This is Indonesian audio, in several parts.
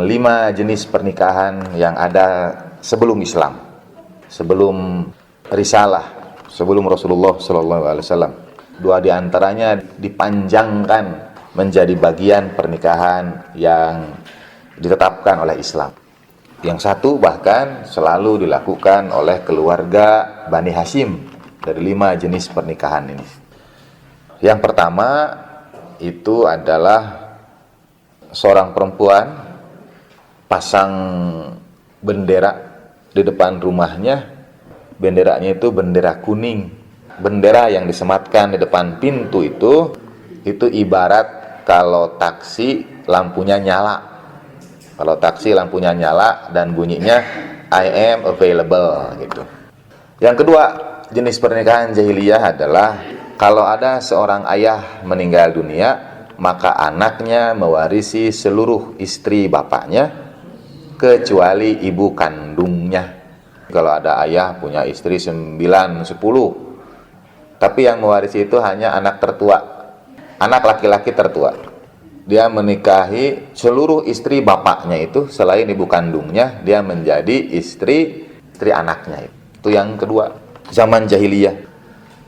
tentang 5 jenis pernikahan yang ada sebelum Islam, sebelum risalah, sebelum Rasulullah SAW. 2 di antaranya dipanjangkan menjadi bagian pernikahan yang ditetapkan oleh Islam. Yang satu bahkan selalu dilakukan oleh keluarga Bani Hashim dari 5 jenis pernikahan ini. Yang pertama itu adalah seorang perempuan pasang bendera di depan rumahnya. Benderanya itu bendera kuning. Bendera yang disematkan di depan pintu itu ibarat kalau taksi lampunya nyala. Kalau taksi lampunya nyala dan bunyinya I am available gitu. Yang kedua, jenis pernikahan jahiliyah adalah kalau ada seorang ayah meninggal dunia, maka anaknya mewarisi seluruh istri bapaknya kecuali ibu kandungnya. Kalau ada ayah punya istri 9, 10, tapi yang mewarisi itu hanya anak tertua, anak laki-laki tertua. Dia menikahi seluruh istri bapaknya itu selain ibu kandungnya, dia menjadi istri anaknya. Itu yang kedua, zaman jahiliyah.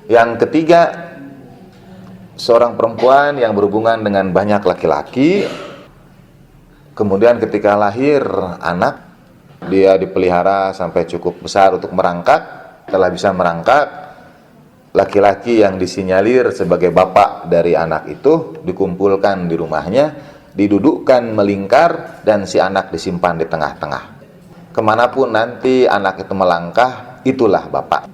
Yang ketiga, seorang perempuan yang berhubungan dengan banyak laki-laki, kemudian ketika lahir anak, dia dipelihara sampai cukup besar untuk merangkak. Setelah bisa merangkak, laki-laki yang disinyalir sebagai bapak dari anak itu dikumpulkan di rumahnya, didudukkan melingkar, dan si anak disimpan di tengah-tengah. Kemanapun nanti anak itu melangkah, itulah bapak.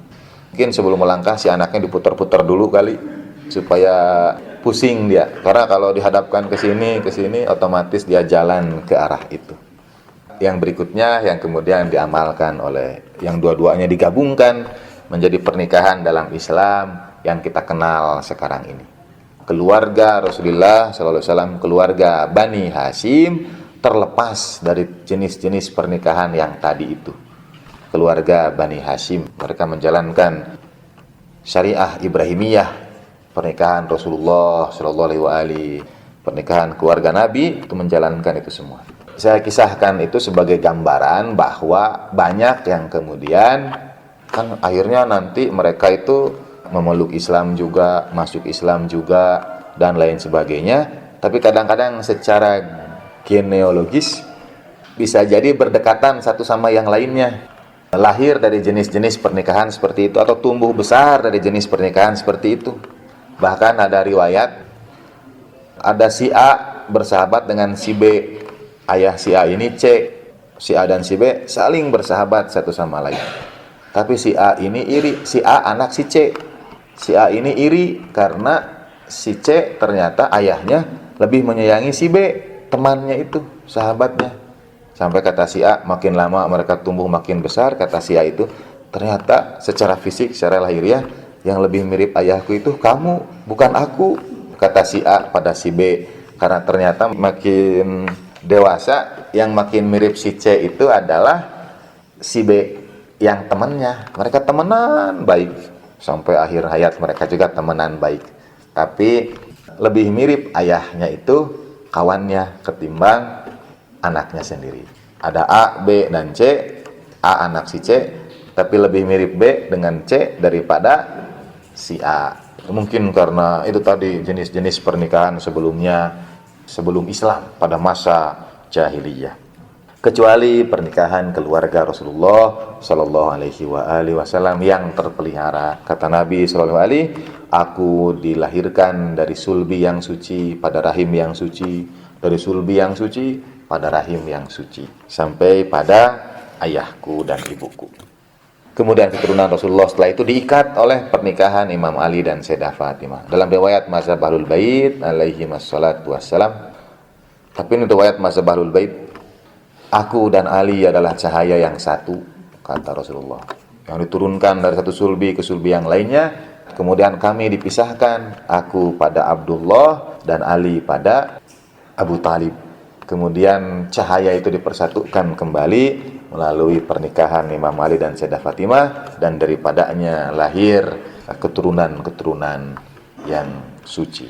Mungkin sebelum melangkah si anaknya diputar-putar dulu kali supaya pusing dia. Karena kalau dihadapkan ke sini otomatis dia jalan ke arah itu. Yang berikutnya yang kemudian diamalkan oleh yang dua-duanya digabungkan menjadi pernikahan dalam Islam yang kita kenal sekarang ini. Keluarga Rasulullah SAW, keluarga Bani Hashim terlepas dari jenis-jenis pernikahan yang tadi itu. Keluarga Bani Hashim, mereka menjalankan syariah Ibrahimiyah, pernikahan Rasulullah SAW, pernikahan keluarga Nabi, itu menjalankan itu semua. Saya kisahkan itu sebagai gambaran bahwa banyak yang kemudian kan akhirnya nanti mereka itu memeluk Islam juga, masuk Islam juga, dan lain sebagainya. Tapi kadang-kadang secara genealogis bisa jadi berdekatan satu sama yang lainnya. Lahir dari jenis-jenis pernikahan seperti itu atau tumbuh besar dari jenis pernikahan seperti itu. Bahkan ada riwayat ada si A bersahabat dengan si B, ayah si A ini C, si A dan si B saling bersahabat satu sama lain. Tapi si A ini iri, si A anak si C. Si A ini iri karena si C ternyata ayahnya lebih menyayangi si B, temannya itu, sahabatnya. Sampai kata si A, makin lama mereka tumbuh makin besar, kata si A itu, ternyata secara fisik, secara lahiriah, yang lebih mirip ayahku itu kamu, bukan aku. Kata si A pada si B, karena ternyata makin dewasa, yang makin mirip si C itu adalah si B yang temannya. Mereka temenan baik, sampai akhir hayat mereka juga temenan baik. Tapi lebih mirip ayahnya itu kawannya ketimbang anaknya sendiri. Ada A, B, dan C. A anak si C, tapi lebih mirip B dengan C daripada si A. Mungkin karena itu tadi jenis-jenis pernikahan sebelumnya, sebelum Islam, pada masa jahiliyah. Kecuali pernikahan keluarga Rasulullah Sallallahu Alaihi Wasallam yang terpelihara. Kata Nabi Sallallahu Alaihi, aku dilahirkan dari sulbi yang suci pada rahim yang suci, dari sulbi yang suci pada rahim yang suci, sampai pada ayahku dan ibuku. Kemudian keturunan Rasulullah setelah itu diikat oleh pernikahan Imam Ali dan Sayyidah Fatimah. Dalam riwayat mazhab Ahlul Bait alaihi wassalatu wassalam, tapi ini riwayat mazhab Ahlul Bait, aku dan Ali adalah cahaya yang satu, kata Rasulullah, yang diturunkan dari satu sulbi ke sulbi yang lainnya. Kemudian kami dipisahkan, aku pada Abdullah dan Ali pada Abu Talib. Kemudian cahaya itu dipersatukan kembali melalui pernikahan Imam Ali dan Sayyidah Fatimah, dan daripadanya lahir keturunan-keturunan yang suci.